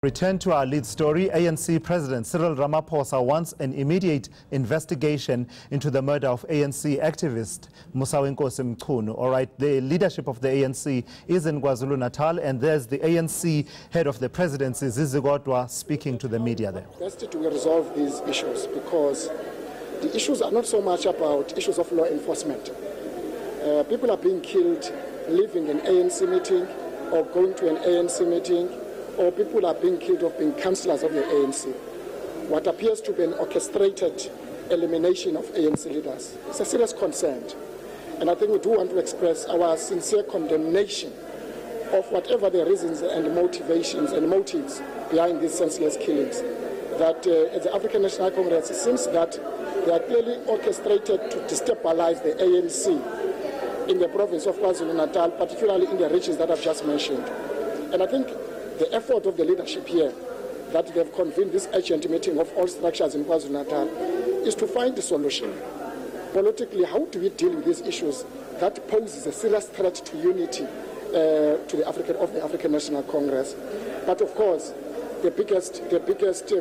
Return to our lead story. ANC President Cyril Ramaphosa wants an immediate investigation into the murder of ANC activist Musa-wenkosi Mchunu. All right, the leadership of the ANC is in KwaZulu-Natal, and there's the ANC head of the presidency, Zizi Kodwa, speaking to the media there. Best to resolve these issues, because the issues are not so much about issues of law enforcement. People are being killed leaving an ANC meeting or going to an ANC meeting, or people are being killed of being councillors of the ANC. What appears to be an orchestrated elimination of ANC leaders is a serious concern. And I think we do want to express our sincere condemnation of whatever the reasons and motivations and motives behind these senseless killings. That as the African National Congress, it seems that they are clearly orchestrated to destabilize the ANC in the province of KwaZulu-Natal, particularly in the regions that I've just mentioned. And I think the effort of the leadership here, that they've convened this urgent meeting of all structures in KwaZulu-Natal, is to find a solution. Politically, how do we deal with these issues that poses a serious threat to unity to the African National Congress? But of course, the biggest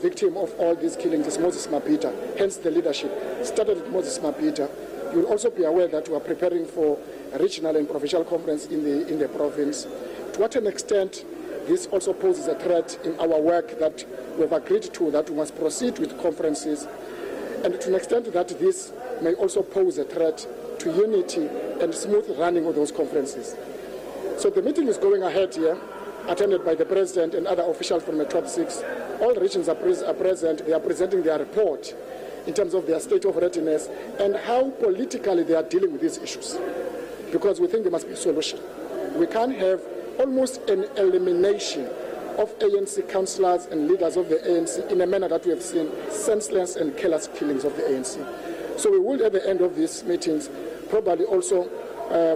victim of all these killings is Moses Mabhida. Hence, the leadership started with Moses Mabhida. You'll also be aware that we are preparing for a regional and provincial conference in the province. To what an extent this also poses a threat in our work that we've agreed to, that we must proceed with conferences, and to an extent that this may also pose a threat to unity and smooth running of those conferences. So the meeting is going ahead here, attended by the President and other officials from the top 6. All regions are present. They are presenting their report in terms of their state of readiness and how politically they are dealing with these issues, because we think there must be a solution. We can't have almost an elimination of ANC councillors and leaders of the ANC in a manner that we have seen senseless and careless killings of the ANC. So we will, at the end of these meetings, probably also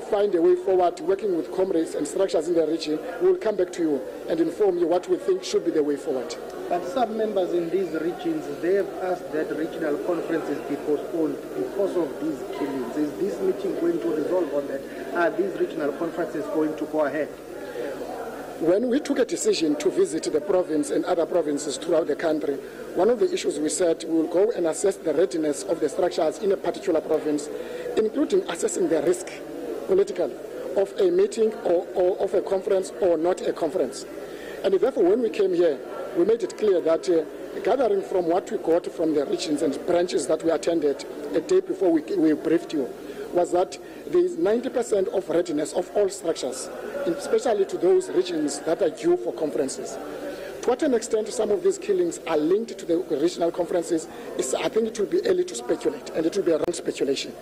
find a way forward, working with comrades and structures in the region. We will come back to you and inform you what we think should be the way forward. But some members in these regions, they have asked that regional conferences be postponed because of these killings. Is this meeting going to resolve on that? Are these regional conferences going to go ahead? When we took a decision to visit the province and other provinces throughout the country, one of the issues we said, we will go and assess the readiness of the structures in a particular province, including assessing the risk politically of a meeting or of a conference or not a conference. And therefore, when we came here, we made it clear that gathering from what we got from the regions and branches that we attended a day before we briefed you, was that there is 90% of readiness of all structures, especially to those regions that are due for conferences. To what an extent some of these killings are linked to the regional conferences, I think it will be early to speculate, and it will be a wrong speculation,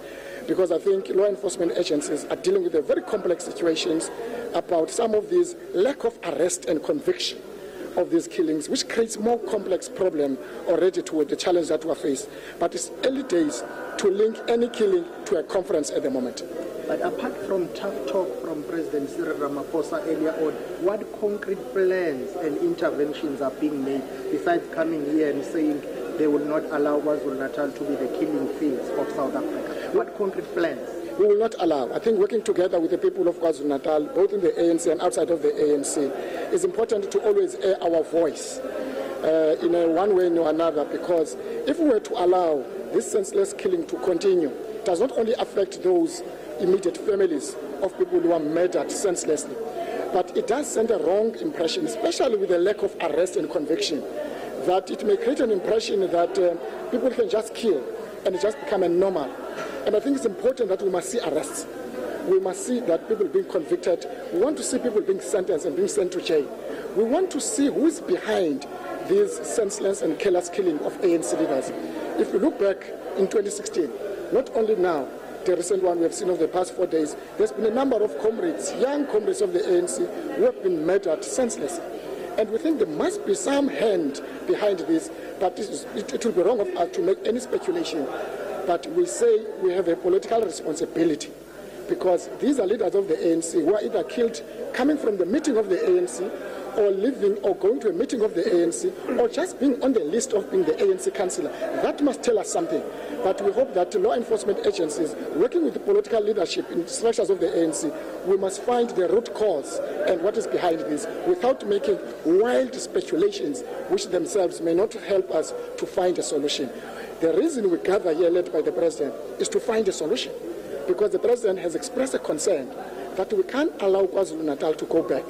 because I think law enforcement agencies are dealing with very complex situations about some of these lack of arrest and conviction of these killings, which creates more complex problem already to the challenge that we face. But it's early days to link any killing to a conference at the moment. But apart from tough talk from President Cyril Ramaphosa earlier on, what concrete plans and interventions are being made besides coming here and saying they will not allow KwaZulu-Natal to be the killing fields of South Africa? What concrete plans? We will not allow. I think working together with the people of KwaZulu-Natal, both in the ANC and outside of the ANC, is important to always air our voice in one way or another, because if we were to allow this senseless killing to continue, it does not only affect those immediate families of people who are murdered senselessly, but it does send a wrong impression, especially with the lack of arrest and conviction, that it may create an impression that people can just kill and it just become a normal. And I think it's important that we must see arrests. We must see that people being convicted. We want to see people being sentenced and being sent to jail. We want to see who is behind these senseless and careless killing of ANC leaders. If we look back in 2016, not only now, the recent one we have seen over the past 4 days, there's been a number of comrades, young comrades of the ANC, who have been murdered senselessly. And we think there must be some hand behind this, but it will be wrong of us to make any speculation. But we say we have a political responsibility, because these are leaders of the ANC who are either killed coming from the meeting of the ANC or living or going to a meeting of the ANC or just being on the list of being the ANC councillor. That must tell us something. But we hope that law enforcement agencies, working with the political leadership in structures of the ANC, we must find the root cause and what is behind this without making wild speculations which themselves may not help us to find a solution. The reason we gather here led by the President is to find a solution, because the President has expressed a concern that we can't allow KwaZulu-Natal to go back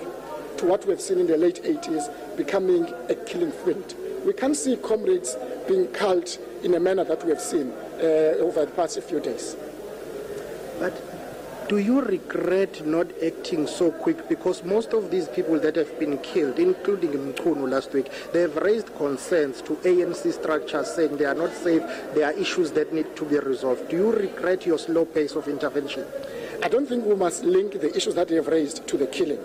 to what we've seen in the late 80s, becoming a killing field. We can't see comrades being culled in a manner that we have seen over the past few days. But do you regret not acting so quick? Because most of these people that have been killed, including Mchunu last week, they have raised concerns to ANC structures saying they are not safe, there are issues that need to be resolved. Do you regret your slow pace of intervention? I don't think we must link the issues that they have raised to the killing.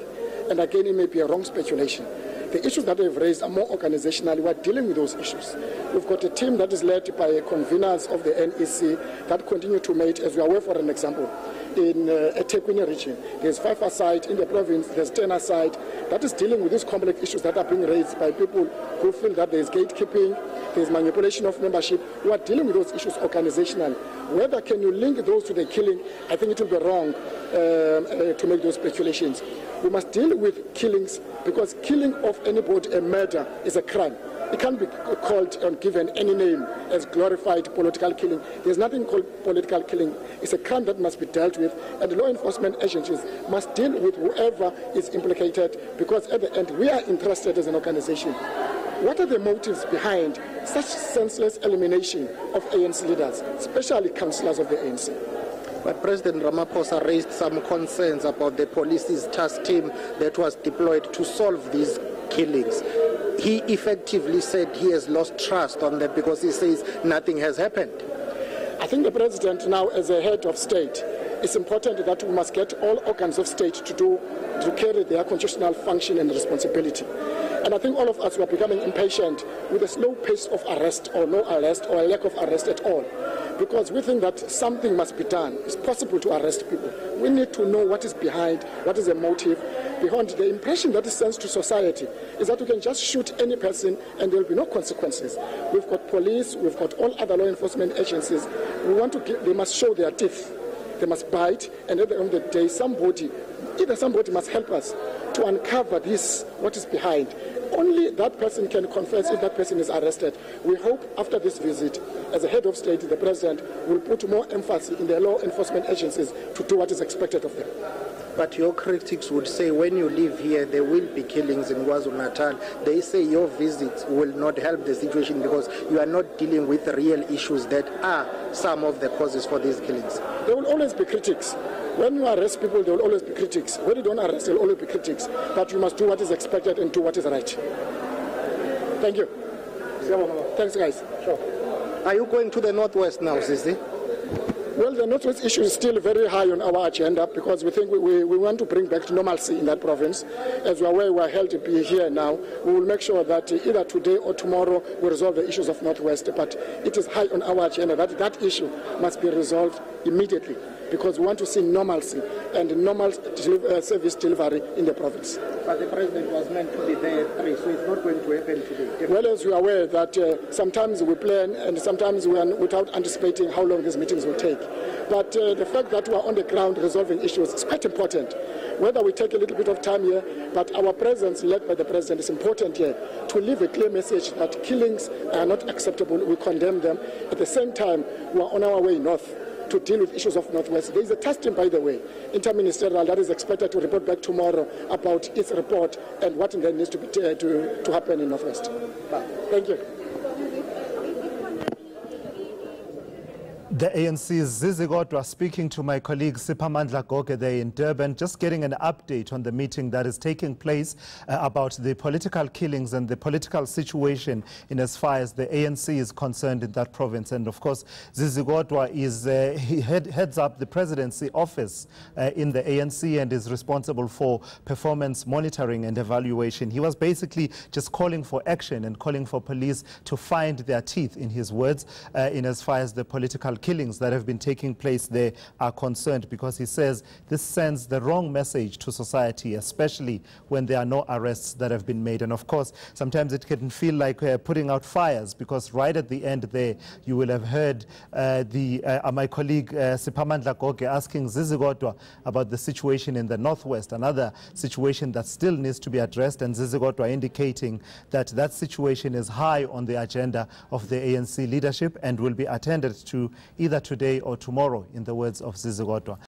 And again, it may be a wrong speculation. The issues that they've raised are more organizational. We are dealing with those issues. We've got a team that is led by conveners of the NEC that continue to meet, as we are aware, for an example, in eThekwini region. There's 5 aside in the province, there's 10 aside. That is dealing with these complex issues that are being raised by people who feel that there's gatekeeping, there's manipulation of membership. We are dealing with those issues organizationally. Whether can you link those to the killing, I think it will be wrong to make those speculations. We must deal with killings, because killing of anybody, a murder, is a crime. It can't be called and given any name as glorified political killing. There's nothing called political killing. It's a crime that must be dealt with, and the law enforcement agencies must deal with whoever is implicated, because at the end we are interested as an organization. What are the motives behind such senseless elimination of ANC leaders, especially councillors of the ANC? But President Ramaphosa raised some concerns about the police's task team that was deployed to solve these killings. He effectively said he has lost trust on them because he says nothing has happened. I think the President now, as a head of state, it's important that we must get all organs of state to carry their constitutional function and responsibility. And I think all of us were becoming impatient with the slow pace of arrest or no arrest or a lack of arrest at all, because we think that something must be done. It's possible to arrest people. We need to know what is behind, what is the motive. Behind the impression that it sends to society is that we can just shoot any person and there will be no consequences. We've got police, we've got all other law enforcement agencies. We want to they must show their teeth. They must bite, and at the end of the day, somebody must help us to uncover this, what is behind. Only that person can confess if that person is arrested. We hope after this visit, as a head of state, the President will put more emphasis in the law enforcement agencies to do what is expected of them. But your critics would say when you live here, there will be killings in KwaZulu-Natal. They say your visits will not help the situation because you are not dealing with the real issues that are some of the causes for these killings. There will always be critics. When you arrest people, there will always be critics. When you don't arrest, there will always be critics. But you must do what is expected and do what is right. Thank you. Thanks, guys. Sure. Are you going to the Northwest now, Zizi? Well, the Northwest issue is still very high on our agenda because we think we want to bring back normalcy in that province. As we are aware, we are held to be here now. We will make sure that either today or tomorrow we resolve the issues of Northwest. But it is high on our agenda that that issue must be resolved immediately, because we want to see normalcy and normal service delivery in the province. But the President was meant to be there at 3, so it's not going to happen today. Well, as you are aware that sometimes we plan and sometimes we are without anticipating how long these meetings will take. But the fact that we are on the ground resolving issues is quite important. Whether we take a little bit of time here, but our presence led by the President is important here to leave a clear message that killings are not acceptable. We condemn them. At the same time, we are on our way north to deal with issues of Northwest. There is a task team, by the way, interministerial, that is expected to report back tomorrow about its report and what then needs to be to happen in Northwest. Thank you. The ANC's Zizi Kodwa speaking to my colleague Siphamandla Goge there in Durban, just getting an update on the meeting that is taking place about the political killings and the political situation in as far as the ANC is concerned in that province. And of course, Zizi Kodwa is he heads up the presidency office in the ANC and is responsible for performance monitoring and evaluation. He was basically just calling for action and calling for police to find their teeth, in his words, in as far as the political killings that have been taking place there are concerned, because he says this sends the wrong message to society, especially when there are no arrests that have been made. And of course, sometimes it can feel like putting out fires, because right at the end there, you will have heard my colleague Siphamandla Goge asking Zizi Kodwa about the situation in the Northwest, another situation that still needs to be addressed, and Zizi Kodwa indicating that that situation is high on the agenda of the ANC leadership and will be attended to either today or tomorrow, in the words of Zizi Kodwa.